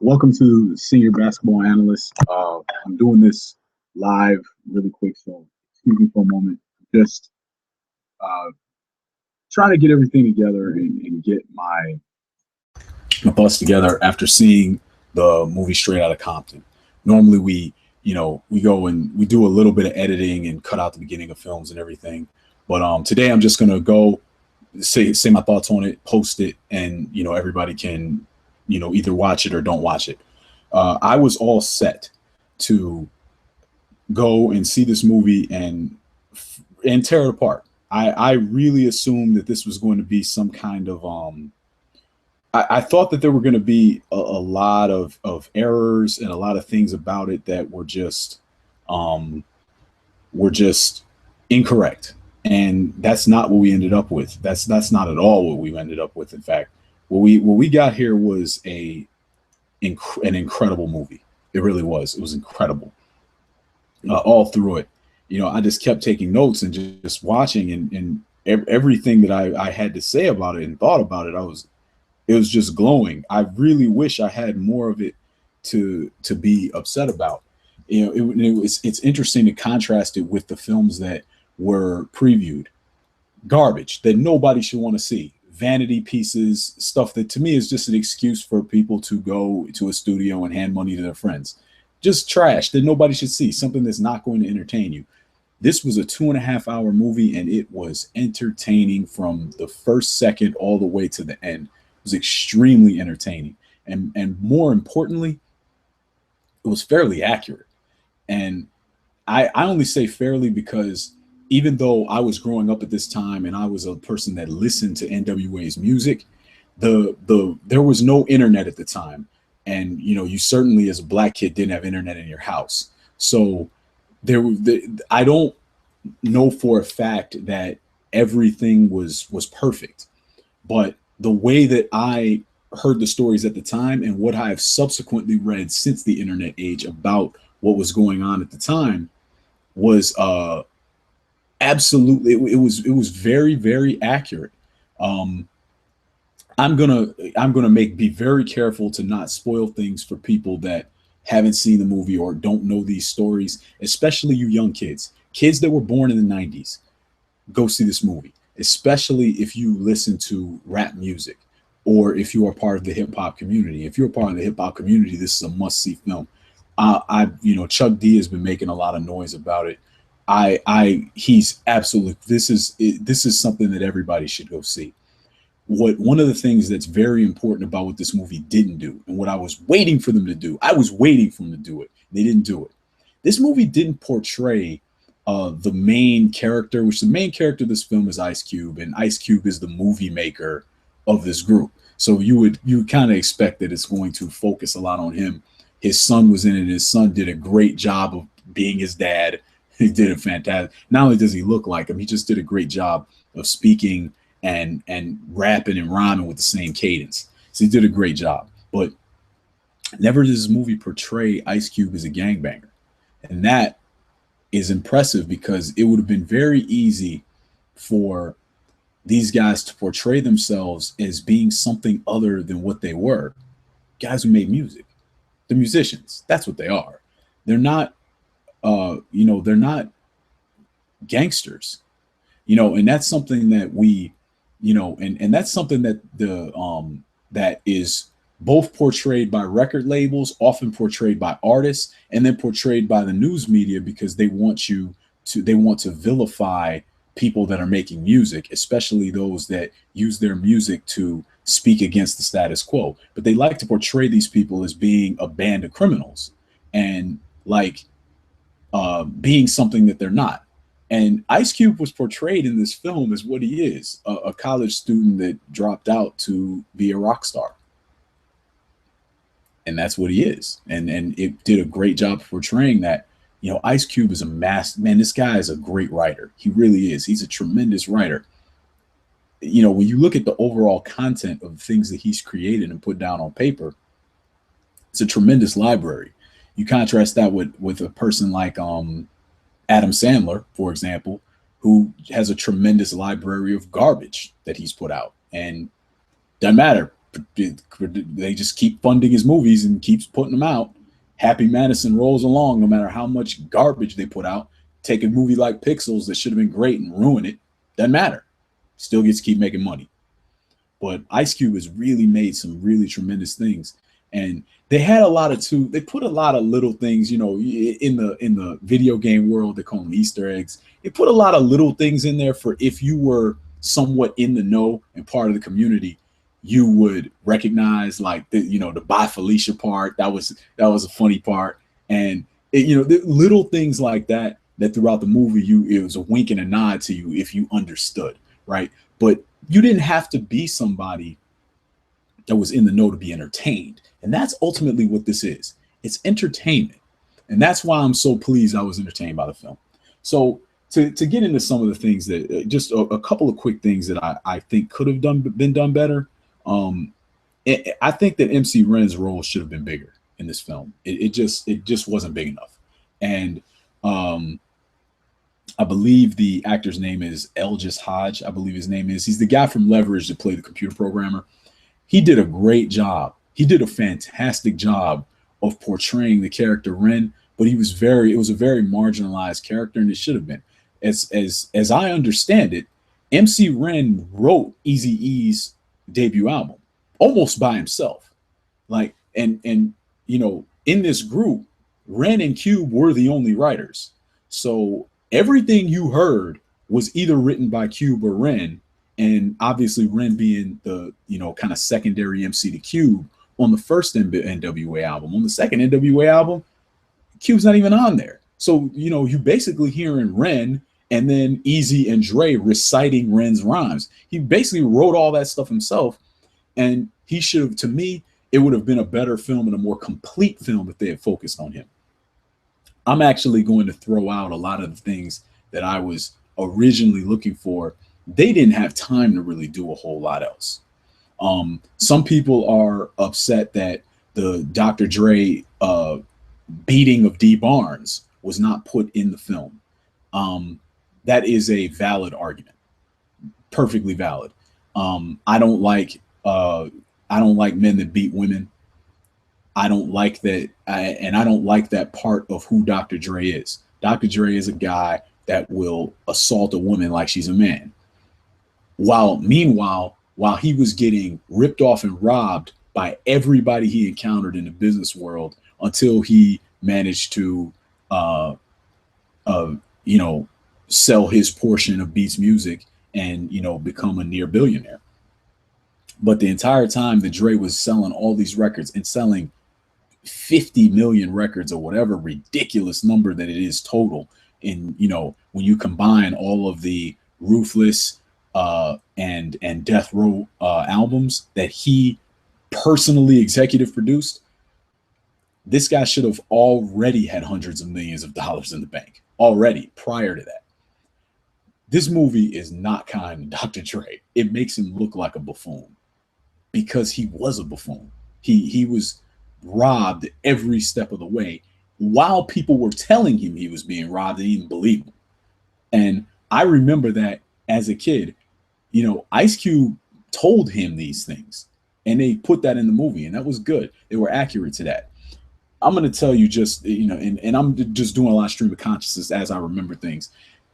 Welcome to Senior Basketball Analyst. I'm doing this live really quick, so excuse me for a moment. Just uh, trying to get everything together and get my thoughts together after seeing the movie Straight Outta Compton. Normally we go and we do a little bit of editing and cut out the beginning of films and everything. But today I'm just gonna go say my thoughts on it, post it, and everybody can either watch it or don't watch it. I was all set to go and see this movie and tear it apart. I really assumed that this was going to be some kind of I thought that there were going to be a lot of errors and a lot of things about it that um were just incorrect. And that's not what we ended up with. That's not at all what we ended up with. In fact, what we got here was an incredible movie. It really was. It was incredible all through it. I just kept taking notes and just watching and everything that I had to say about it and thought about it. It was just glowing. I really wish I had more of it to be upset about. It's interesting to contrast it with the films that were previewed. Garbage that nobody should want to see. Vanity pieces, stuff that to me is just an excuse for people to go to a studio and hand money to their friends. Just trash that nobody should see, something that's not going to entertain you. This was a 2.5 hour movie, and it was entertaining from the first second all the way to the end. It was extremely entertaining. And more importantly, it was fairly accurate. And I only say fairly because even though I was growing up at this time and I was a person that listened to NWA's music, there was no internet at the time. And you certainly as a black kid didn't have internet in your house. So I don't know for a fact that everything was perfect. But the way that I heard the stories at the time and what I have subsequently read since the internet age about what was going on at the time was absolutely, it was very, very accurate. um I'm gonna be very careful to not spoil things for people that haven't seen the movie or don't know these stories, especially you young kids that were born in the 90s. Go see this movie, especially if you listen to rap music or if you are part of the hip hop community. If you're part of the hip hop community, this is a must see film. Chuck D has been making a lot of noise about it. He's absolutely, this is something that everybody should go see. One of the things that's very important about what this movie didn't do, and what I was waiting for them to do, I was waiting for them to do it. They didn't do it. This movie didn't portray the main character, which the main character of this film is Ice Cube, and Ice Cube is the movie maker of this group. So you kind of expect that it's going to focus a lot on him. His son was in it. His son did a great job of being his dad. He did it fantastic. Not only does he look like him, he just did a great job of speaking and rapping and rhyming with the same cadence. So he did a great job. But never does this movie portray Ice Cube as a gangbanger. And that is impressive because it would have been very easy for these guys to portray themselves as being something other than what they were. Guys who made music. The musicians. That's what they are. They're not they're not gangsters, and that's something that and that's something that that is both portrayed by record labels, often portrayed by artists, and then portrayed by the news media because they want to vilify people that are making music, especially those that use their music to speak against the status quo. But they like to portray these people as being a band of criminals and like being something that they're not. And Ice Cube was portrayed in this film as what he is, a college student that dropped out to be a rock star. And that's what he is. And it did a great job of portraying that. Ice Cube is a man. This guy is a great writer. He really is. He's a tremendous writer. When you look at the overall content of things that he's created and put down on paper, it's a tremendous library. You contrast that with a person like Adam Sandler, for example, who has a tremendous library of garbage that he's put out. And doesn't matter. they just keep funding his movies and keeps putting them out. Happy Madison rolls along no matter how much garbage they put out. Take a movie like Pixels that should have been great and ruin it. Doesn't matter. Still gets to keep making money. But Ice Cube has really made some really tremendous things. And they had a lot of they put a lot of little things, in the video game world, they call them Easter eggs. They put a lot of little things in there for if you were somewhat in the know and part of the community, you would recognize, like the Bye Felicia part. That was a funny part. And the little things like that throughout the movie, it was a wink and a nod to you if you understood, right? But you didn't have to be somebody that was in the know to be entertained. And that's ultimately what this is. It's entertainment. And that's why I'm so pleased I was entertained by the film. So to get into some of the things that, just a couple of quick things that I think could have been done better. I think that MC Ren's role should have been bigger in this film. It just wasn't big enough. And I believe the actor's name is Elgis Hodge. I believe his name is. He's the guy from Leverage that played the computer programmer. He did a great job. He did a fantastic job of portraying the character Ren, but it was a very marginalized character, and it should have been. As I understand it, MC Ren wrote Eazy-E's debut album almost by himself. Like, and in this group, Ren and Cube were the only writers. So everything you heard was either written by Cube or Ren, and obviously Ren being the kind of secondary MC to Cube on the first NWA album. On the second NWA album, Cube's not even on there. So you basically hearing Ren and then Eazy and Dre reciting Ren's rhymes. He basically wrote all that stuff himself, and he should have. To me, it would have been a better film and a more complete film if they had focused on him. I'm actually going to throw out a lot of the things that I was originally looking for. They didn't have time to really do a whole lot else. Some people are upset that the Dr. Dre beating of D Barnes was not put in the film. That is a valid argument, perfectly valid. I don't like men that beat women. I don't like that, and I don't like that part of who Dr. Dre is. Dr. Dre is a guy that will assault a woman like she's a man. Meanwhile, while he was getting ripped off and robbed by everybody he encountered in the business world, until he managed to, sell his portion of Beats Music and become a near billionaire. But the entire time that Dre was selling all these records and selling 50 million records or whatever ridiculous number that it is total, in when you combine all of the Ruthless and Death Row albums that he personally executive produced, this guy should have already had hundreds of millions of dollars in the bank already prior to that. This movie is not kind to Dr. Dre. It makes him look like a buffoon because he was a buffoon. He was robbed every step of the way while people were telling him he was being robbed and he didn't believe them. And I remember that as a kid, Ice Cube told him these things and they put that in the movie, and that was good. They were accurate to that. I'm going to tell you just, and I'm just doing a lot of stream of consciousness as I remember things.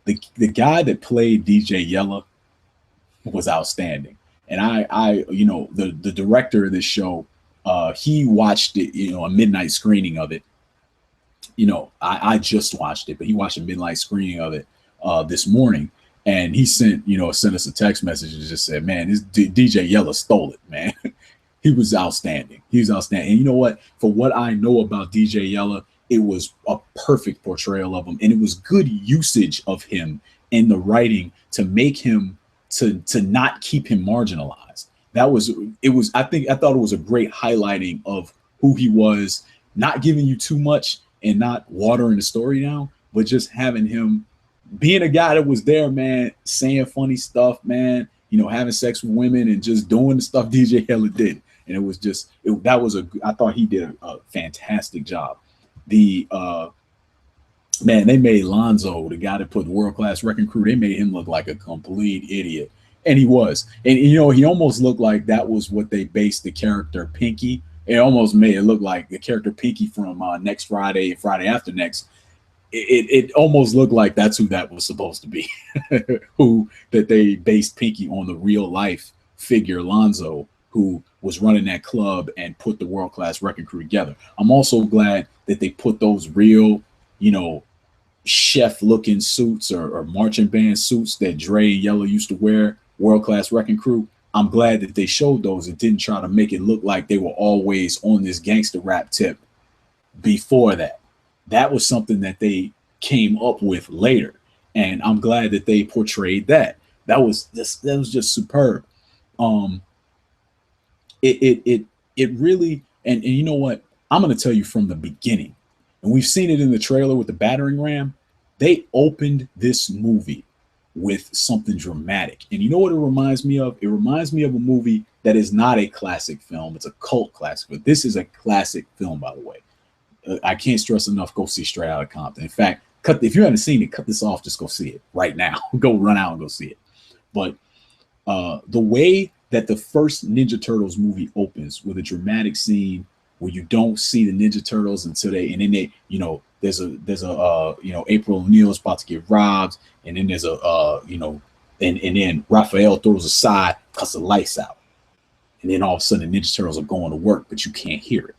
The guy that played DJ Yella was outstanding. And the director of this show, he watched it, a midnight screening of it. I just watched it, but he watched a midnight screening of it this morning. And he sent us a text message and just said, man, this DJ Yella stole it, man. He was outstanding. He was outstanding. And you know what? For what I know about DJ Yella, it was a perfect portrayal of him. And it was good usage of him in the writing to make him, to not keep him marginalized. I thought it was a great highlighting of who he was, not giving you too much and not watering the story down, but just having him being a guy that was there, man, saying funny stuff, man, having sex with women and just doing the stuff DJ Yella did. And it was just, I thought he did a fantastic job. They made Lonzo, the guy that put the World Class Wrecking Crew, they made him look like a complete idiot. And he was. And you know, he almost looked like that was what they based the character Pinky. It almost made it look like the character Pinky from Next Friday, Friday After Next. It almost looked like that's who that was supposed to be. Who that they based Pinky on the real life figure Lonzo, who was running that club and put the world class wrecking crew together. I'm also glad that they put those real, you know, chef looking suits or marching band suits that Dre and Yella used to wear, world class wrecking crew. I'm glad that they showed those and didn't try to make it look like they were always on this gangster rap tip before that. That was something that they came up with later. And I'm glad that they portrayed that. That was just superb. Um it really and you know what? I'm gonna tell you from the beginning, and we've seen it in the trailer with the battering ram. They opened this movie with something dramatic. And you know what it reminds me of? It reminds me of a movie that is not a classic film. It's a cult classic, but this is a classic film, by the way. I can't stress enough, go see Straight Outta Compton. In fact, if you haven't seen it, cut this off, just go see it right now. Go run out and go see it. But the way that the first Ninja Turtles movie opens with a dramatic scene where you don't see the Ninja Turtles until and then they, you know, there's a you know, April O'Neil's about to get robbed, and then there's a you know, and then Raphael throws a side, cuts the lights out, and then all of a sudden the Ninja Turtles are going to work, but you can't hear it.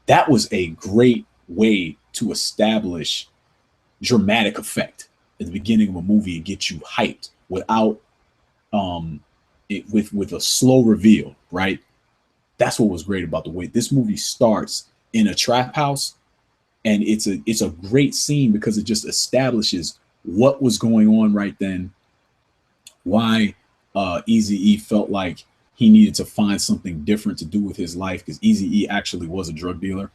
That was a great way to establish dramatic effect at the beginning of a movie and get you hyped without with a slow reveal, right? That's what was great about the way this movie starts in a trap house, and it's a great scene because it just establishes what was going on right then, why Eazy-E felt like he needed to find something different to do with his life, because Eazy-E actually was a drug dealer.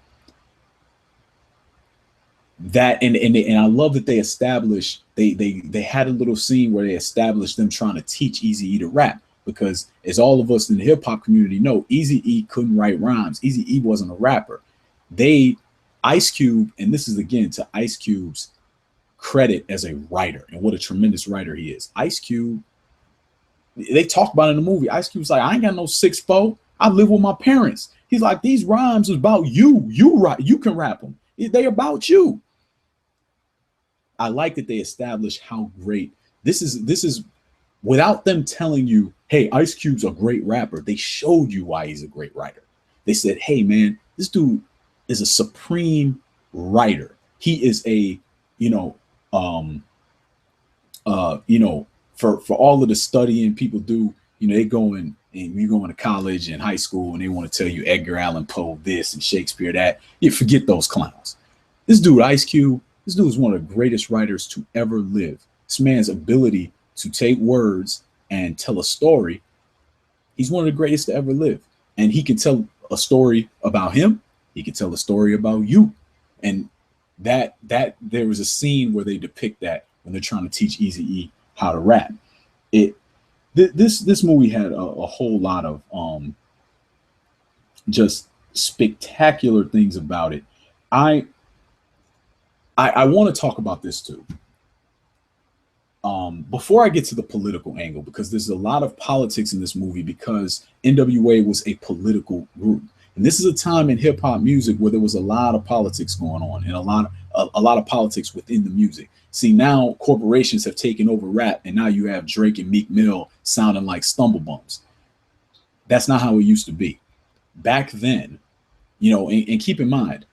That and I love that they established they had a little scene where they established them trying to teach Eazy-E to rap, because as all of us in the hip hop community know, Eazy-E couldn't write rhymes. Eazy-E wasn't a rapper. Ice Cube, and this is again to Ice Cube's credit as a writer and what a tremendous writer he is. Ice Cube, they talk about it in the movie. Ice Cube's like, I ain't got no 6'4". I live with my parents. He's like, these rhymes is about you. You can rap them. They about you. I like that they established how great this is without them telling you, hey, Ice Cube's a great rapper. They showed you why he's a great writer. They said, hey man, this dude is a supreme writer. He is a, you know, for all of the studying people do, you know, they go in and you go into college and high school and they want to tell you Edgar Allan Poe this and Shakespeare that. You forget those clowns. This dude, Ice Cube, this dude is one of the greatest writers to ever live. This man's ability to take words and tell a story, he's one of the greatest to ever live. And he can tell a story about him. He can tell a story about you. And that there was a scene where they depict that when they're trying to teach Eazy-E how to rap. This movie had a whole lot of just spectacular things about it. I want to talk about this too. Before I get to the political angle, because there's a lot of politics in this movie, because NWA was a political group. And this is a time in hip hop music where there was a lot of politics going on and a lot of politics within the music. See, now corporations have taken over rap, and now you have Drake and Meek Mill sounding like stumblebums. That's not how it used to be. Back then, you know, and keep in mind,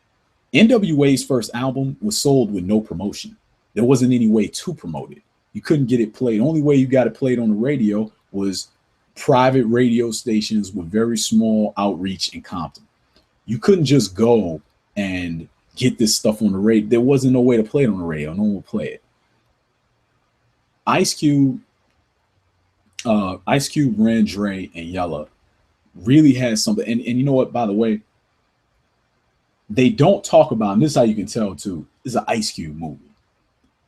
NWA's first album was sold with no promotion. There wasn't any way to promote it. You couldn't get it played. The only way you got it played on the radio was private radio stations with very small outreach in Compton. You couldn't just go and get this stuff on the radio. There wasn't no way to play it on the radio. No one would play it. Ice Cube, Ran, Dre, and Yella really had something. And you know what, by the way, they don't talk about, and this is how you can tell too, this is an Ice Cube movie.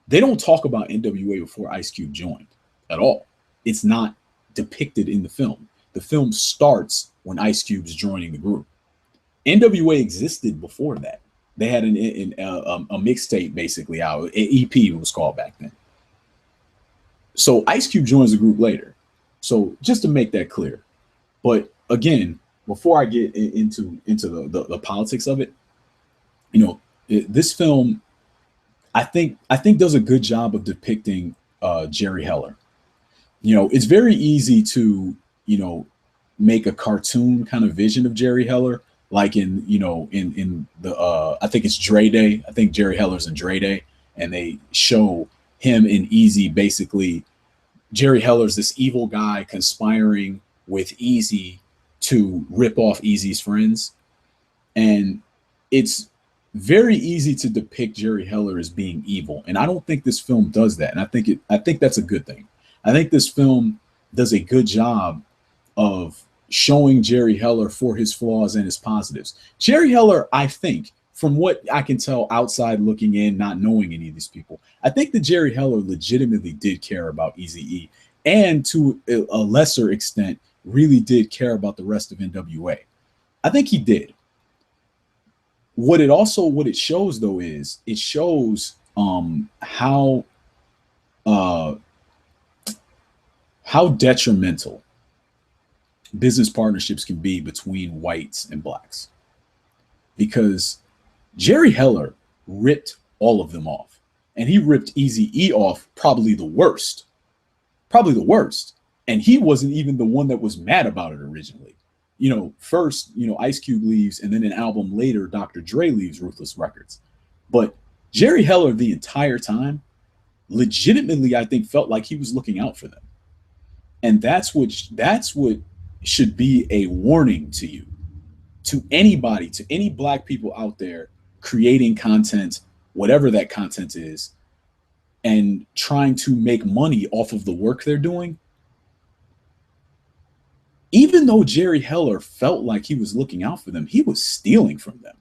They don't talk about NWA before Ice Cube joined at all. It's not depicted in the film. The film starts when Ice Cube's joining the group. NWA existed before that. They had a mixtape basically out, an EP it was called back then. So Ice Cube joins the group later. So just to make that clear. But again, before I get into the politics of it, you know, this film, I think does a good job of depicting Jerry Heller. You know, it's very easy to, you know, make a cartoon kind of vision of Jerry Heller, like in, you know, in the I think it's Dre Day. I think Jerry Heller's in Dre Day, and they show him and Eazy basically. Jerry Heller's this evil guy conspiring with Eazy to rip off Eazy's friends. And it's very easy to depict Jerry Heller as being evil. And I don't think this film does that. And I think that's a good thing. I think this film does a good job of showing Jerry Heller for his flaws and his positives. Jerry Heller, I think, from what I can tell outside looking in, not knowing any of these people, I think that Jerry Heller legitimately did care about Eazy-E, and to a lesser extent, really did care about the rest of NWA. I think he did. What it shows though is it shows uh, how detrimental business partnerships can be between whites and blacks, because Jerry Heller ripped all of them off, and he ripped Eazy-E off probably the worst, and he wasn't even the one that was mad about it originally. You know, first, you know, Ice Cube leaves, and then an album later, Dr. Dre leaves Ruthless Records. But Jerry Heller, the entire time, legitimately, I think, felt like he was looking out for them. And that's what should be a warning to you, to anybody, to any black people out there creating content, whatever that content is, and trying to make money off of the work they're doing. Even though Jerry Heller felt like he was looking out for them, he was stealing from them.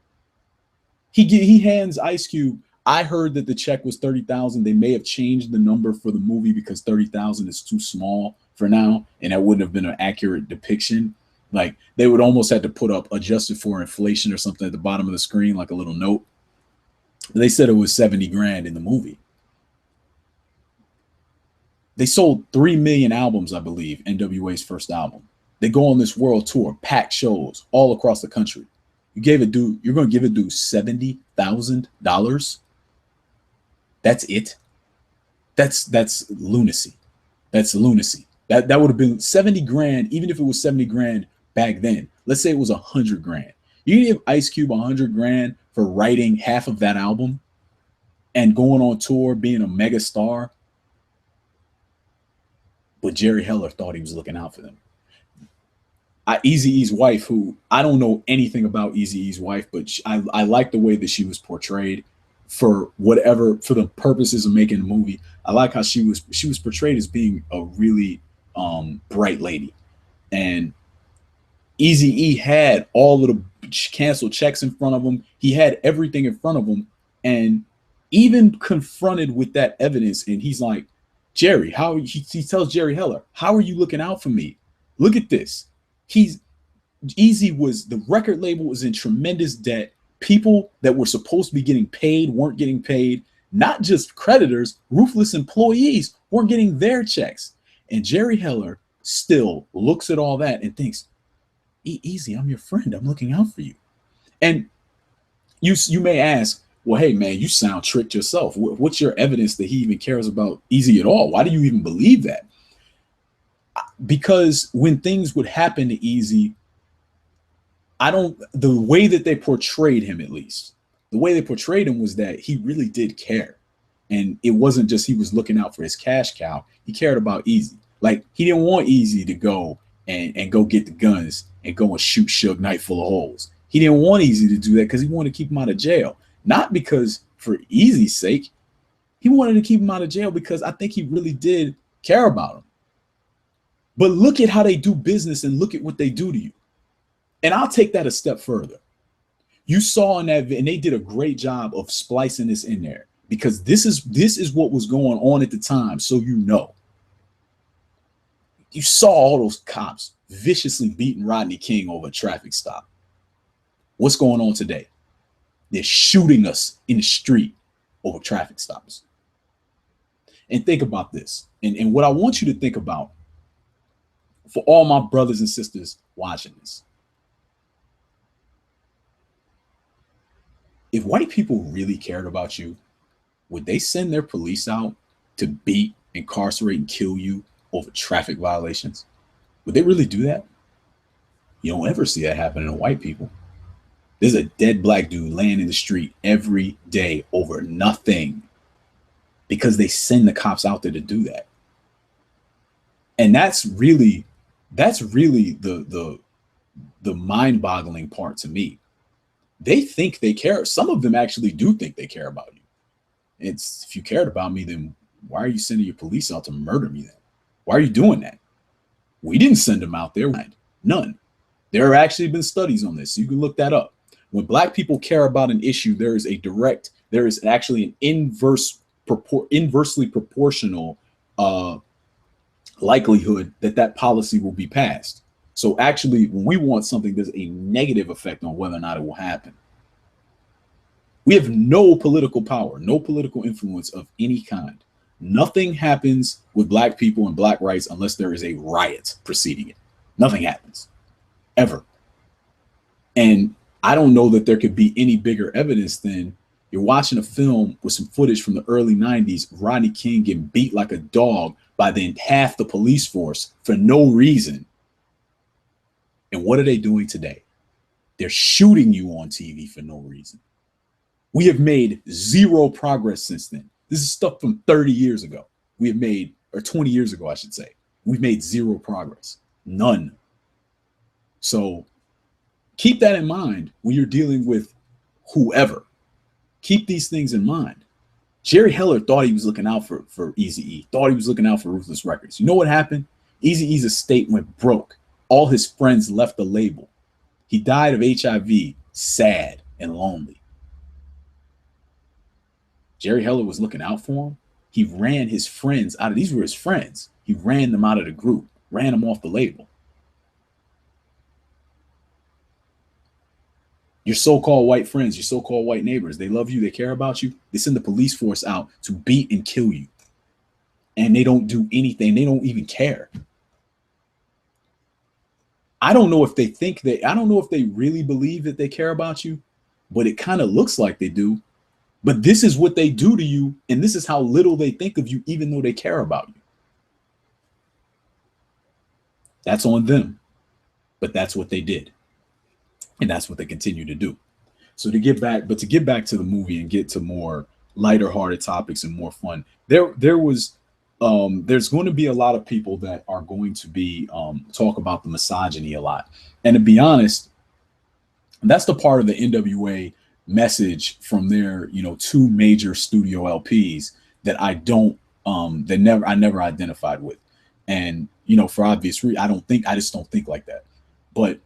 He hands Ice Cube. I heard that the check was 30,000. They may have changed the number for the movie because 30,000 is too small for now, and that wouldn't have been an accurate depiction. Like, they would almost have to put up adjusted for inflation or something at the bottom of the screen, like a little note. They said it was 70 grand in the movie. They sold 3 million albums, I believe, NWA's first album. They go on this world tour, packed shows all across the country. You're going to give a dude $70,000. That's it. That's lunacy. That's lunacy. That would have been 70 grand, even if it was 70 grand back then. Let's say it was 100 grand. You give Ice Cube 100 grand for writing half of that album and going on tour, being a mega star. But Jerry Heller thought he was looking out for them. Eazy-E's wife, who I don't know anything about Eazy-E's wife, but I like the way that she was portrayed for the purposes of making a movie. I like how she was portrayed as being a really bright lady. And Eazy-E had all of the canceled checks in front of him. He had everything in front of him. And even confronted with that evidence, and he's like, Jerry, he tells Jerry Heller, how are you looking out for me? Look at this. The record label was in tremendous debt. People that were supposed to be getting paid weren't getting paid. Not just creditors, ruthless employees weren't getting their checks. And Jerry Heller still looks at all that and thinks, Eazy, I'm your friend. I'm looking out for you. And you may ask, well, hey, man, you sound tricked yourself. What's your evidence that he even cares about Eazy at all? Why do you even believe that? Because when things would happen to Eazy, the way that they portrayed him, at least, the way they portrayed him was that he really did care. And it wasn't just he was looking out for his cash cow. He cared about Eazy. Like, he didn't want Eazy to go and go get the guns and go and shoot Suge Knight full of holes. He didn't want Eazy to do that because he wanted to keep him out of jail. Not because for Eazy's sake. He wanted to keep him out of jail because I think he really did care about him. But look at how they do business and look at what they do to you. And I'll take that a step further. You saw in that, and they did a great job of splicing this in there, because this is what was going on at the time. So, you know, you saw all those cops viciously beating Rodney King over a traffic stop. What's going on today? They're shooting us in the street over traffic stops. And think about this. And what I want you to think about For all my brothers and sisters watching this, if white people really cared about you, would they send their police out to beat, incarcerate, and kill you over traffic violations? Would they really do that? You don't ever see that happening to white people. There's a dead black dude laying in the street every day over nothing because they send the cops out there to do that. And that's really the mind-boggling part to me. They think they care. Some of them actually do think they care about you. It's, if you cared about me, then why are you sending your police out to murder me then? Why are you doing that? We didn't send them out there. None. There have actually been studies on this. So you can look that up. When black people care about an issue, there is actually an inversely proportional likelihood that policy will be passed. So actually, when we want something, there's a negative effect on whether or not it will happen. We have no political power, no political influence of any kind. Nothing happens with black people and black rights unless there is a riot preceding it. Nothing happens, ever. And I don't know that there could be any bigger evidence than you're watching a film with some footage from the early 90s, Rodney King getting beat like a dog by half the police force for no reason. And what are they doing today? They're shooting you on TV for no reason. We have made zero progress since then. This is stuff from 30 years ago. We have made, or 20 years ago, I should say. We've made zero progress. None. So keep that in mind when you're dealing with whoever. Keep these things in mind. Jerry Heller thought he was looking out for Eazy-E, thought he was looking out for Ruthless Records. You know what happened? Eazy-E's estate went broke. All his friends left the label. He died of HIV, sad and lonely. Jerry Heller was looking out for him. He ran his friends out of, these were his friends. He ran them out of the group, ran them off the label. Your so-called white friends, your so-called white neighbors, they love you, they care about you. They send the police force out to beat and kill you. And they don't do anything. They don't even care. I don't know if they think that, I don't know if they really believe that they care about you, but it kind of looks like they do. But this is what they do to you, and this is how little they think of you, even though they care about you. That's on them, but that's what they did. And that's what they continue to do. So to get back to the movie and get to more lighter hearted topics and more fun, there's going to be a lot of people that are going to be talk about the misogyny a lot. And to be honest, that's the part of the NWA message from their, two major studio LPs that I never identified with. And, for obvious reasons, I just don't think like that. But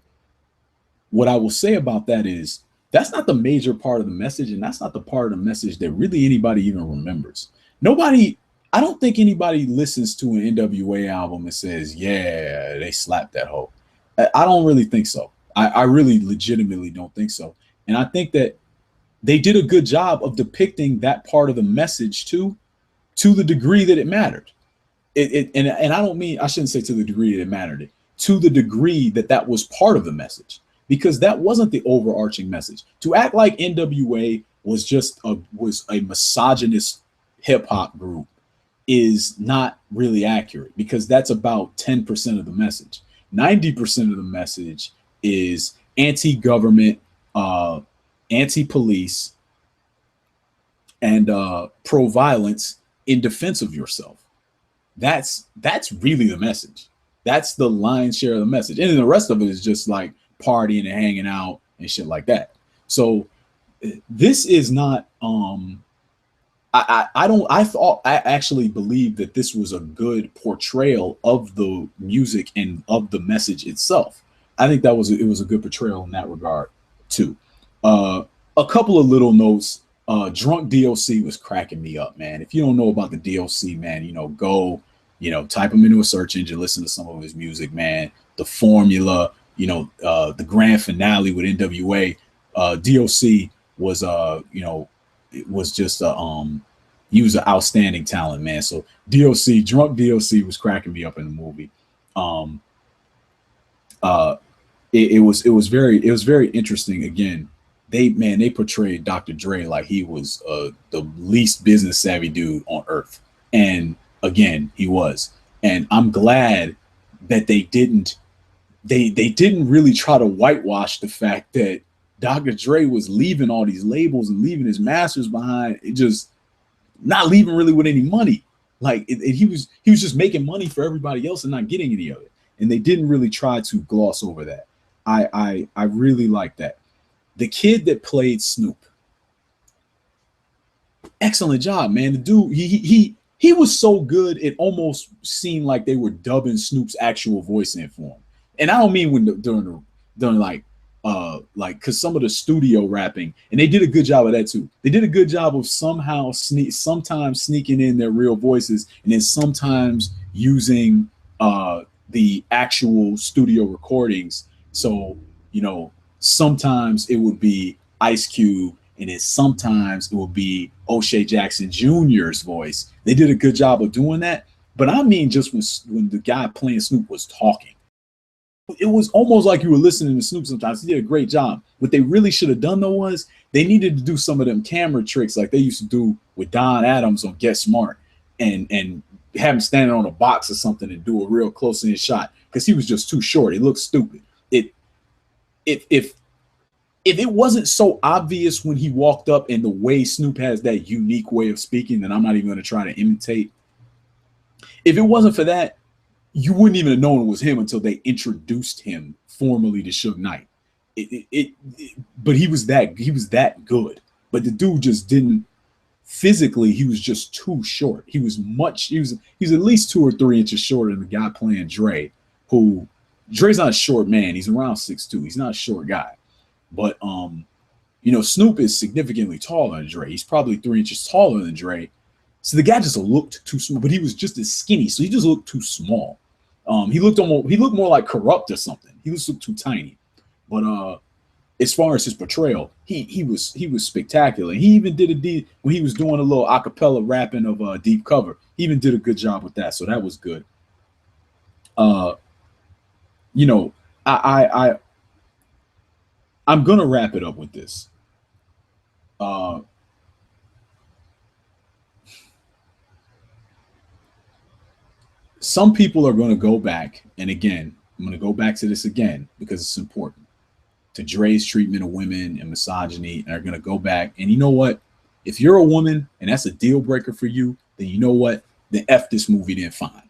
what I will say about that is that's not the major part of the message. And that's not the part of the message that really anybody even remembers. I don't think anybody listens to an NWA album and says, yeah, they slapped that hoe. I don't really think so. I really legitimately don't think so. And I think that they did a good job of depicting that part of the message to the degree that it mattered. And I shouldn't say to the degree that it mattered, to the degree that was part of the message, because that wasn't the overarching message. To act like NWA was a misogynist hip hop group is not really accurate, because that's about 10% of the message. 90% of the message is anti-government, anti-police, and pro-violence in defense of yourself. That's really the message. That's the lion's share of the message. And then the rest of it is just like partying and hanging out and shit like that. So this is not I actually believe that this was a good portrayal of the music and of the message itself. I think it was a good portrayal in that regard too. A couple of little notes. Drunk DOC was cracking me up, man. If you don't know about the DOC, man, go, type him into a search engine, listen to some of his music, man. The Formula, the grand finale with NWA. DOC was it was just he was an outstanding talent, man. So drunk DOC was cracking me up in the movie. uh, it was very interesting. Again, they portrayed Dr. Dre like he was the least business savvy dude on earth, and again he was. And I'm glad that they didn't really try to whitewash the fact that Dr. Dre was leaving all these labels and leaving his masters behind. It just not leaving really with any money. Like he was just making money for everybody else and not getting any of it. And they didn't really try to gloss over that. I really like that. The kid that played Snoop, excellent job, man. The dude, he was so good, it almost seemed like they were dubbing Snoop's actual voice in for him. And I don't mean during like because some of the studio rapping, and they did a good job of that too. They did a good job of sometimes sneaking in their real voices, and then sometimes using the actual studio recordings. So sometimes it would be Ice Cube, and then sometimes it will be O'Shea Jackson Jr.'s voice. They did a good job of doing that. But I mean, just when the guy playing Snoop was talking, it was almost like you were listening to Snoop sometimes. He did a great job. What they really should have done, though, was they needed to do some of them camera tricks like they used to do with Don Adams on Get Smart, and have him standing on a box or something and do a real close-in shot, because he was just too short. It looked stupid. If it wasn't so obvious when he walked up, and the way Snoop has that unique way of speaking that I'm not even going to try to imitate, if it wasn't for that, you wouldn't even have known it was him until they introduced him formally to Suge Knight. But he was that good. But the dude just didn't physically. He was just too short. He was at least 2 or 3 inches shorter than the guy playing Dre. Who Dre's not a short man. He's around 6'2". He's not a short guy. But Snoop is significantly taller than Dre. He's probably 3 inches taller than Dre. So the guy just looked too small, but he was just as skinny, so he just looked too small. He looked more like Corrupt or something. He just looked too tiny. But as far as his portrayal, he was spectacular. He even did when he was doing a little acapella rapping of Deep Cover. He even did a good job with that, so that was good. I'm gonna wrap it up with this. Some people are going to go back, and again, I'm going to go back to this again because it's important, to Dre's treatment of women and misogyny, and are going to go back. And you know what? If you're a woman and that's a deal breaker for you, then you know what? Then F this movie, then fine.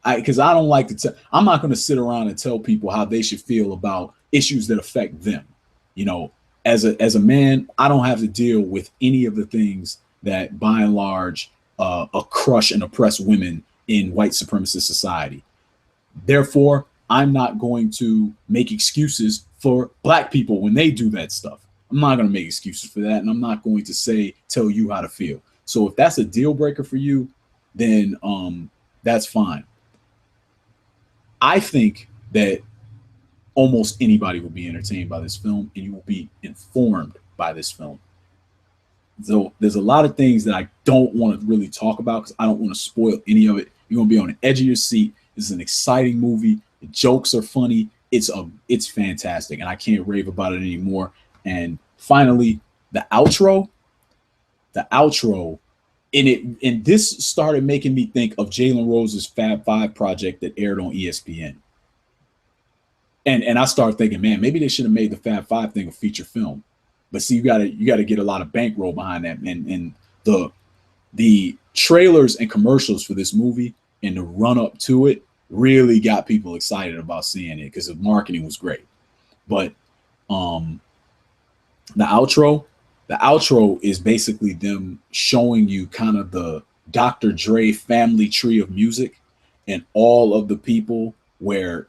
Because I don't like to I'm not going to sit around and tell people how they should feel about issues that affect them. As a man, I don't have to deal with any of the things that, by and large, crush and oppress women in white supremacist society. Therefore, I'm not going to make excuses for black people when they do that stuff. I'm not going to make excuses for that, and I'm not going to tell you how to feel. So if that's a deal breaker for you, then that's fine. I think that almost anybody will be entertained by this film, and you will be informed by this film. So there's a lot of things that I don't want to really talk about because I don't want to spoil any of it. You're going to be on the edge of your seat. This is an exciting movie. The jokes are funny. It's fantastic, and I can't rave about it anymore. And finally, the outro, and this started making me think of Jalen Rose's Fab Five project that aired on ESPN. And I started thinking, man, maybe they should have made the Fab Five thing a feature film. But see, you gotta get a lot of bankroll behind that, and the trailers and commercials for this movie and the run up to it really got people excited about seeing it because the marketing was great. But the outro is basically them showing you kind of the Dr. Dre family tree of music and all of the people where,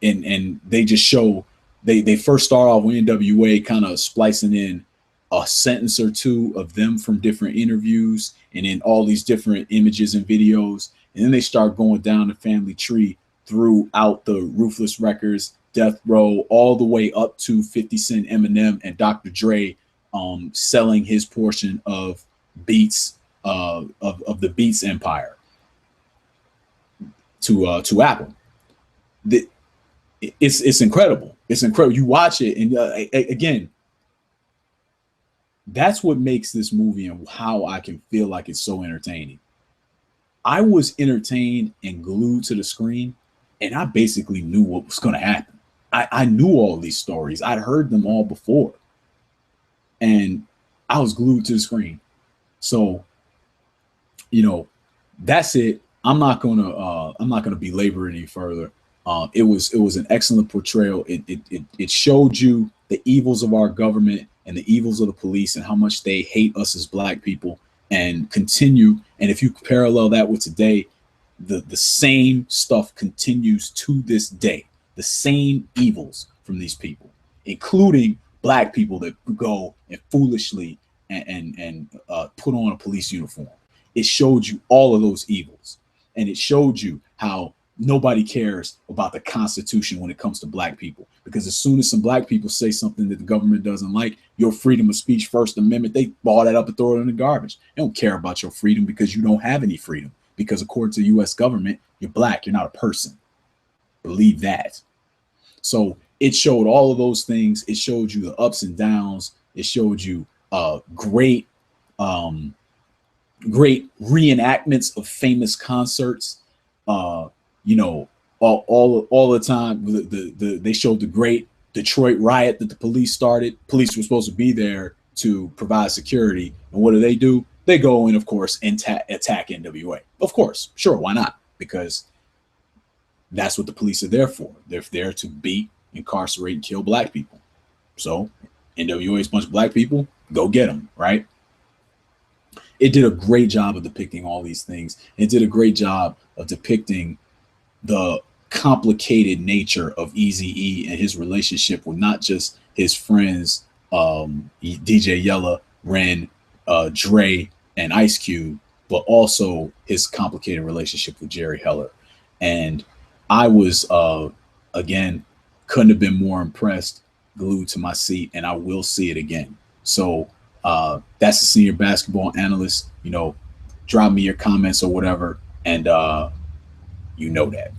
and they just show, they first start off with NWA kind of splicing in a sentence or two of them from different interviews and then all these different images and videos. And then they start going down the family tree throughout the Ruthless Records, Death Row, all the way up to 50 Cent, Eminem, and Dr. Dre selling his portion of Beats, of the Beats empire to Apple. it's incredible. It's incredible. You watch it, and again, that's what makes this movie and how I can feel like it's so entertaining. I was entertained and glued to the screen, and I basically knew what was going to happen. I knew all these stories. I'd heard them all before, and I was glued to the screen. So, that's it. I'm not gonna belabor it any further. It was an excellent portrayal. It showed you the evils of our government and the evils of the police and how much they hate us as Black people and continue. And if you parallel that with today, the same stuff continues to this day. The same evils from these people, including Black people that go and foolishly and put on a police uniform. It showed you all of those evils, and it showed you how nobody cares about the Constitution when it comes to Black people. Because as soon as some Black people say something that the government doesn't like, your freedom of speech, First Amendment, they ball that up and throw it in the garbage. They don't care about your freedom because you don't have any freedom. Because according to the U.S. government, you're Black, you're not a person. Believe that. So it showed all of those things. It showed you the ups and downs. It showed you great reenactments of famous concerts. All the time. They showed the great Detroit riot that the police started. Police were supposed to be there to provide security, and what do? They go in, of course, and attack NWA. Of course, sure, why not? Because that's what the police are there for. They're there to beat, incarcerate, and kill Black people. So NWA is a bunch of Black people. Go get them, right? It did a great job of depicting all these things. It did a great job of depicting the complicated nature of Eazy-E and his relationship with not just his friends, DJ Yella, Ren, Dre, and Ice Cube, but also his complicated relationship with Jerry Heller. And I was, again, couldn't have been more impressed, glued to my seat, and I will see it again. So that's the Senior Basketball Analyst. Drop me your comments or whatever, and you know that.